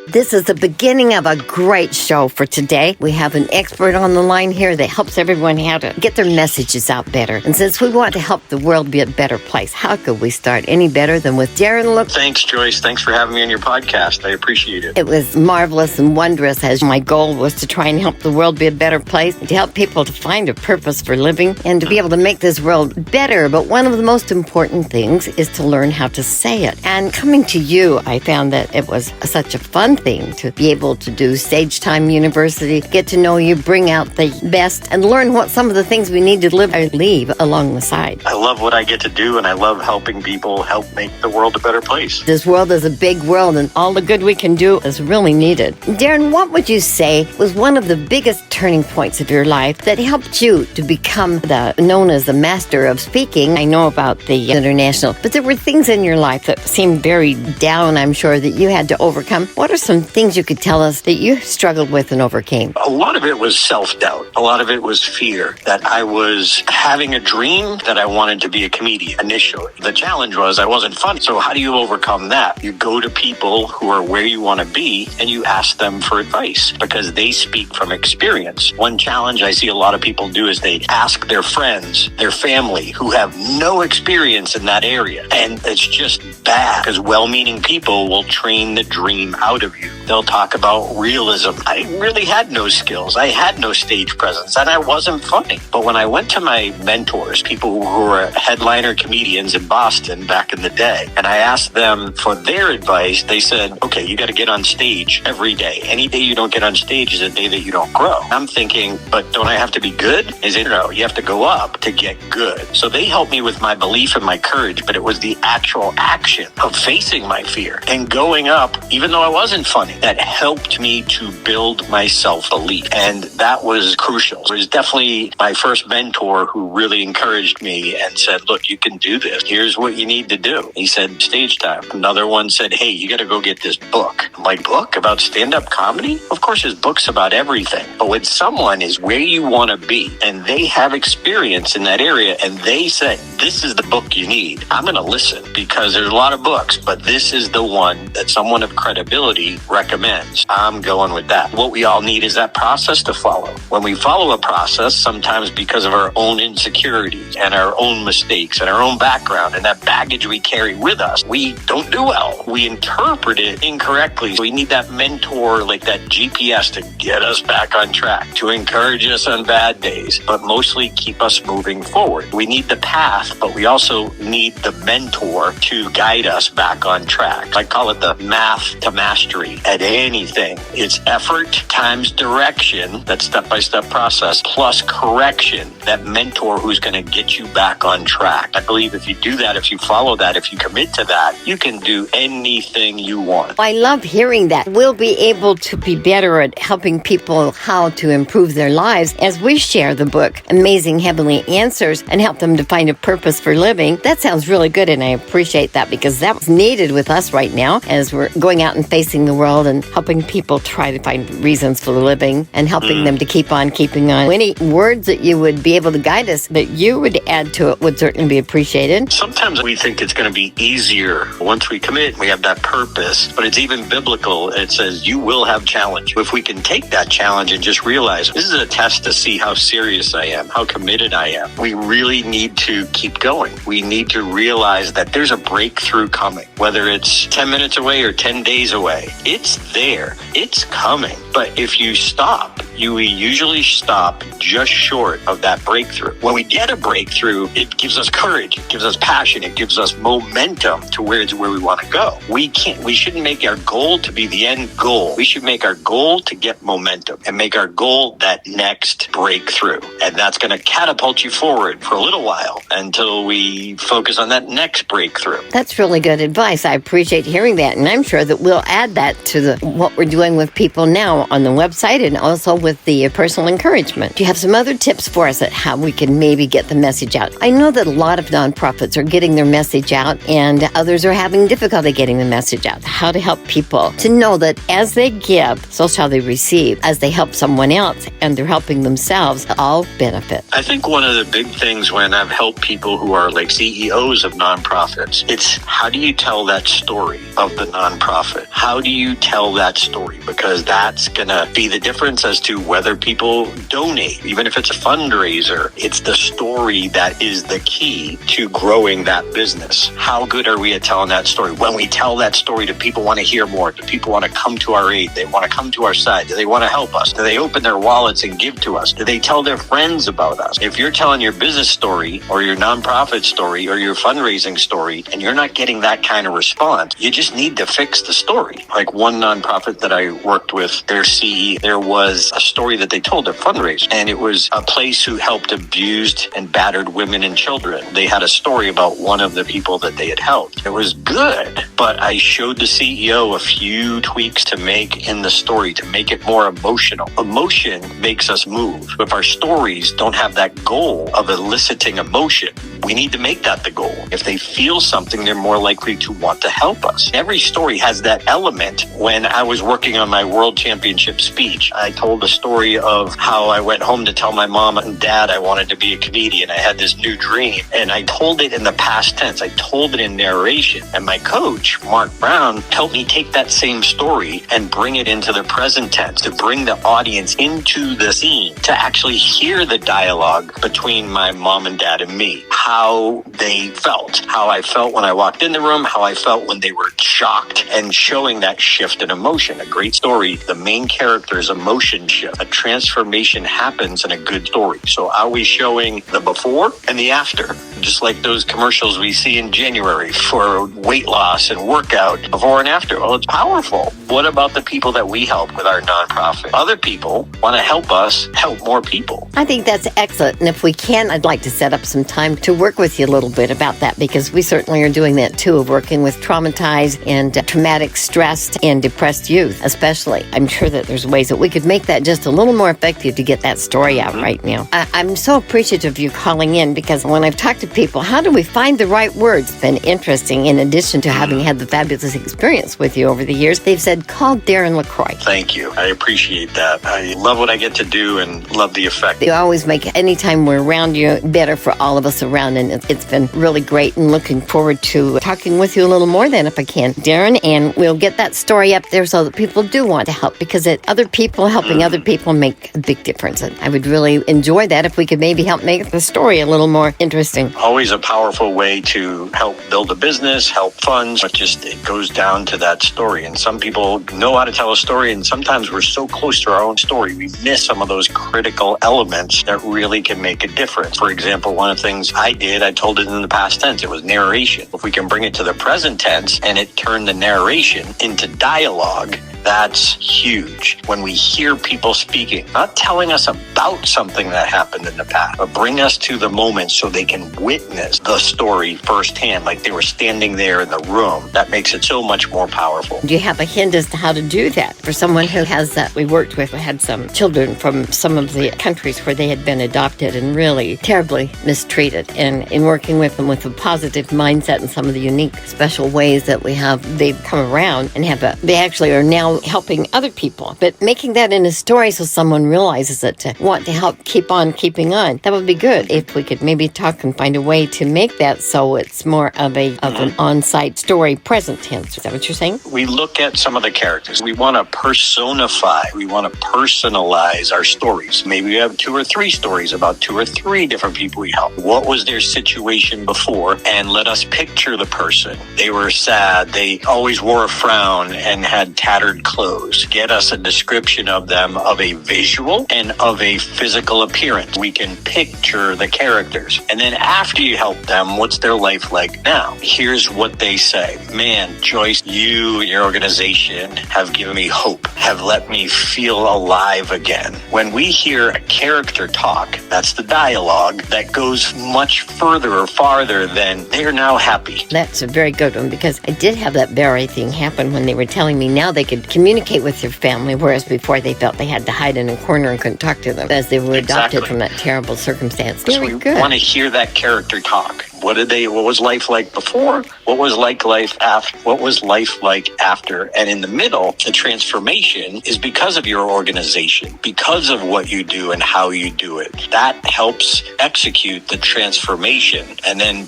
This is the beginning of a great show for today. We have an expert on the line here that helps everyone how to get their messages out better. And since we want to help the world be a better place, how could we start any better than with Darren LaCroix? Thanks, Joyce. Thanks for having me on your podcast. I appreciate it. It was marvelous and wondrous, as my goal was to try and help the world be a better place, and to help people to find a purpose for living, and to be able to make this world better. But one of the most important things is to learn how to say it. And coming to you, I found that it was such a fun thing to be able to do Stage Time University, get to know you, bring out the best, and learn what some of the things we need to live or leave along the side. I love what I get to do, and I love helping people help make the world a better place. This world is a big world, and all the good we can do is really needed. Darren, what would you say was one of the biggest turning points of your life that helped you to become known as the master of speaking? I know about the international, but there were things in your life that seemed very down, I'm sure, that you had to overcome. What are some things you could tell us that you struggled with and overcame? A lot of it was self-doubt. A lot of it was fear that I was having a dream that I wanted to be a comedian initially. The challenge was I wasn't funny. So how do you overcome that? You go to people who are where you want to be and you ask them for advice because they speak from experience. One challenge I see a lot of people do is they ask their friends, their family who have no experience in that area. And it's just bad because well-meaning people will train the dream out of you. They'll talk about realism. I really had no skills. I had no stage presence and I wasn't funny. But when I went to my mentors, people who were headliner comedians in Boston back in the day, and I asked them for their advice, they said, okay, you got to get on stage every day. Any day you don't get on stage is a day that you don't grow. I'm thinking, but don't I have to be good? Is it no? You have to go up to get good. So they helped me with my belief and my courage, but it was the actual action of facing my fear and going up, even though I wasn't funny, that helped me to build my self-belief. And that was crucial. It was definitely my first mentor who really encouraged me and said, look, you can do this. Here's what you need to do. He said, stage time. Another one said, hey, you got to go get this book. I'm like, book about stand-up comedy? Of course, there's books about everything. But when someone is where you want to be and they have experience in that area and they say, this is the book you need, I'm going to listen because there's a lot of books, but this is the one that someone of credibility recommends. I'm going with that. What we all need is that process to follow. When we follow a process, sometimes because of our own insecurities and our own mistakes and our own background and that baggage we carry with us, we don't do well. We interpret it incorrectly. So we need that mentor, like that GPS, to get us back on track, to encourage us on bad days, but mostly keep us moving forward. We need the path, but we also need the mentor to guide us back on track. I call it the math to mastery at anything. It's effort times direction, that step-by-step process, plus correction, that mentor who's going to get you back on track. I believe if you do that, if you follow that, if you commit to that, you can do anything you want. I love hearing that. We'll be able to be better at helping people how to improve their lives as we share the book, Amazing Heavenly Answers, and help them to find a purpose for living. That sounds really good, and I appreciate that because that's needed with us right now as we're going out and facing the world and helping people try to find reasons for living and helping them to keep on keeping on. Any words that you would be able to guide us that you would add to it would certainly be appreciated. Sometimes we think it's going to be easier once we commit, we have that purpose, but it's even biblical. It says you will have challenge. If we can take that challenge and just realize this is a test to see how serious I am, how committed I am, we really need to keep going. We need to realize that there's a breakthrough coming, whether it's 10 minutes away or 10 days away. It's there. It's coming. But if you stop, you usually stop just short of that breakthrough. When we get a breakthrough, it gives us courage, it gives us passion, it gives us momentum to where we want to go. We shouldn't make our goal to be the end goal. We should make our goal to get momentum and make our goal that next breakthrough. And that's going to catapult you forward for a little while until we focus on that next breakthrough. That's really good advice. I appreciate hearing that. And I'm sure that we'll add that to what we're doing with people now on the website and also with the personal encouragement. Do you have some other tips for us at how we can maybe get the message out? I know that a lot of nonprofits are getting their message out and others are having difficulty getting the message out. How to help people to know that as they give, so shall they receive. As they help someone else and they're helping themselves, all benefit. I think one of the big things when I've helped people who are like CEOs of nonprofits, it's how do you tell that story of the nonprofit? How do you tell that story? Because that's going to be the difference as to whether people donate, even if it's a fundraiser. It's the story that is the key to growing that business. How good are we at telling that story? When we tell that story, do people want to hear more? Do people want to come to our aid? They want to come to our side? Do they want to help us? Do they open their wallets and give to us? Do they tell their friends about us? If you're telling your business story or your nonprofit story or your fundraising story and you're not getting that kind of response, you just need to fix the story. Like one nonprofit that I worked with, their CE, there was a story that they told their fundraiser, and it was a place who helped abused and battered women and children. They had a story about one of the people that they had helped. It was good, but I showed the CEO a few tweaks to make in the story to make it more emotional. Emotion makes us move. If our stories don't have that goal of eliciting emotion, we need to make that the goal. If they feel something, they're more likely to want to help us. Every story has that element. When I was working on my world championship speech, I told a story of how I went home to tell my mom and dad I wanted to be a comedian. I had this new dream, and I told it in the past tense. I told it in narration. And my coach, Mark Brown, helped me take that same story and bring it into the present tense, to bring the audience into the scene, to actually hear the dialogue between my mom and dad and me. How they felt, how I felt when I walked in the room, how I felt when they were shocked, and showing that shift in emotion. A great story, the main character's emotion shift. A transformation happens in a good story. So are we showing the before and the after? Just like those commercials we see in January for weight loss and workout, before and after. Well, it's powerful. What about the people that we help with our nonprofit? Other people want to help us help more people. I think that's excellent. And if we can, I'd like to set up some time to work with you a little bit about that, because we certainly are doing that too, of working with traumatized and traumatic, stressed and depressed youth, especially. I'm sure that there's ways that we could make that just a little more effective to get that story out right now. I'm so appreciative of you calling in, because when I've talked to people, how do we find the right words? It's been interesting. In addition to having had the fabulous experience with you over the years, they've said, call Darren LaCroix. Thank you. I appreciate that. I love what I get to do and love the effect. You always make any time we're around you better for all of us around, and it's been really great, and looking forward to talking with you a little more then if I can, Darren, and we'll get that story up there so that people do want to help, because other people helping other people make a big difference. And I would really enjoy that if we could maybe help make the story a little more interesting. Always a powerful way to help build a business, help funds, but just it goes down to that story. And some people know how to tell a story, and sometimes we're so close to our own story, we miss some of those critical elements that really can make a difference. For example, one of the things I did, I told it in the past tense, it was narration. If we can bring it to the present tense and it turn the narration into dialogue, that's huge. When we hear people speaking, not telling us about something that happened in the past, but bring us to the moment so they can witness the story firsthand, like they were standing there in the room. That makes it so much more powerful. Do you have a hint as to how to do that? For someone who has that, we worked with, we had some children from some of the countries where they had been adopted and really terribly mistreated. And in working with them with a positive mindset and some of the unique special ways that we have, they've come around and they actually are now helping other people. But making that in a story so someone realizes it, to want to help keep on keeping on, that would be good. If we could maybe talk and find a way to make that so it's more of an on-site story, present tense. Is that what you're saying? We look at some of the characters. We want to personify. We want to personalize our stories. Maybe we have 2 or 3 stories about 2 or 3 different people we help. What was their situation before? And let us picture the person. They were sad. They always wore a frown and had tattered clothes. Get us a description of them, of a visual and of a physical appearance. We can picture the characters. And then after you help them, what's their life like now? Here's what they say. Man, Joyce, you and your organization have given me hope, have let me feel alive again. When we hear a character talk, that's the dialogue that goes much further or farther than they're now happy. That's a very good one, because I did have that very thing happen when they were telling me now they could communicate with your family, whereas before they felt they had to hide in a corner and couldn't talk to them as they were adopted from that terrible circumstance. Very we good. want to hear that character talk. What was life like before? What was life after? What was life like after? And in the middle, the transformation is because of your organization, because of what you do and how you do it. That helps execute the transformation.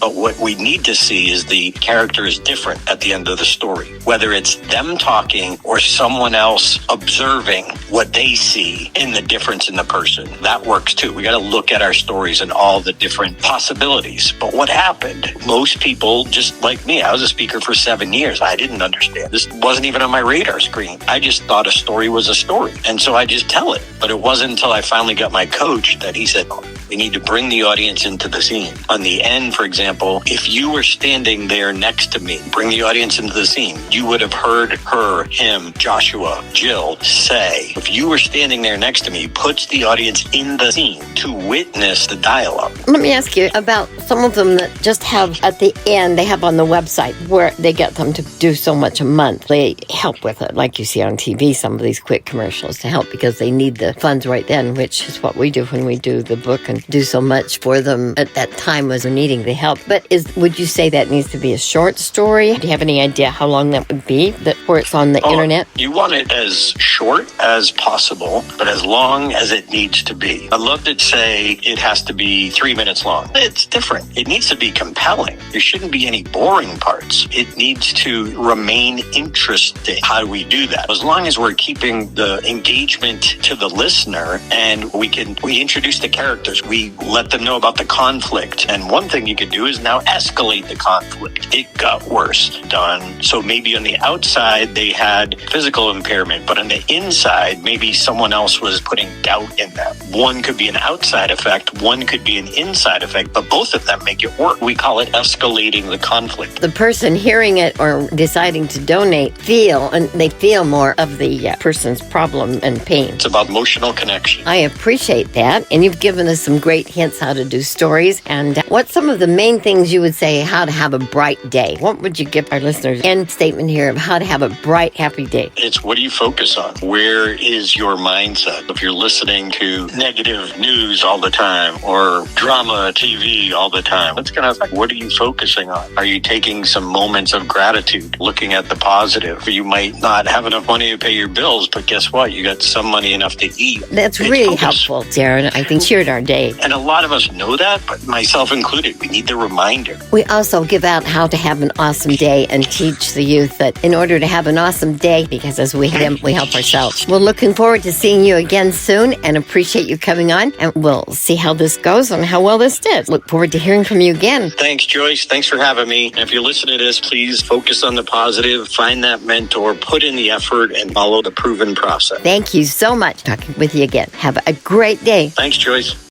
But what we need to see is the character is different at the end of the story. Whether it's them talking or someone else observing what they see in the difference in the person. That works too. We got to look at our stories and all the different possibilities. But what happened? Most people, just like me, I was a speaker for 7 years. I didn't understand. This wasn't even on my radar screen. I just thought a story was a story. And so I just tell it. But it wasn't until I finally got my coach that he said, we need to bring the audience into the scene. On the end, for example, if you were standing there next to me, bring the audience into the scene, you would have heard her, him, Joshua, Jill say, if you were standing there next to me, puts the audience in the scene to witness the dialogue. Let me ask you about some of them that just have at the end, they have on the website where they get them to do so much a month. They help with it, like you see on TV, some of these quick commercials to help because they need the funds right then, which is what we do when we do the book and do so much for them at that time as they're needing the help. But would you say that needs to be a short story? Do you have any idea how long that would be where it's on the internet? You want it as short as possible, but as long as it needs to be. I love to say it has to be 3 minutes long. It's different. It needs to be compelling. There shouldn't be any boring parts. It needs to remain interesting. How do we do that? As long as we're keeping the engagement to the listener and we introduce the characters, we let them know about the conflict. And one thing you could do is now escalate the conflict. It got worse. Done. So maybe on the outside they had physical impairment, but on the inside, maybe someone else was putting doubt in them. One could be an outside effect, one could be an inside effect, but both of them make it work. We call it escalating the conflict. The person hearing it or deciding to donate they feel more of the person's problem and pain. It's about emotional connection. I appreciate that. And you've given us some great hints how to do stories. And what's some of the main things you would say how to have a bright day? What would you give our listeners end statement here of how to have a bright, happy day? It's what do you focus on? Where is your mindset? If you're listening to negative news all the time or drama TV all the time, it's going to affect what are you focusing on? Are you taking some moments of gratitude, looking at the positive? You might not have enough money to pay your bills, but guess what? You got some money enough to eat. That's really helpful, Darren. I think cheered our day. And a lot of us know that, but myself included, we need the reminder. We also give out how to have an awesome day and teach the youth that in order to have an awesome day, because as we help ourselves. We're looking forward to seeing you again soon and appreciate you coming on, and we'll see how this goes and how well this did. Look forward to hearing from you again. Thanks, Joyce. Thanks for having me. And if you're listening to this, please focus on the positive, find that mentor, put in the effort, and follow the proven process. Thank you so much. Talking with you again. Have a great day. Thanks, Joyce.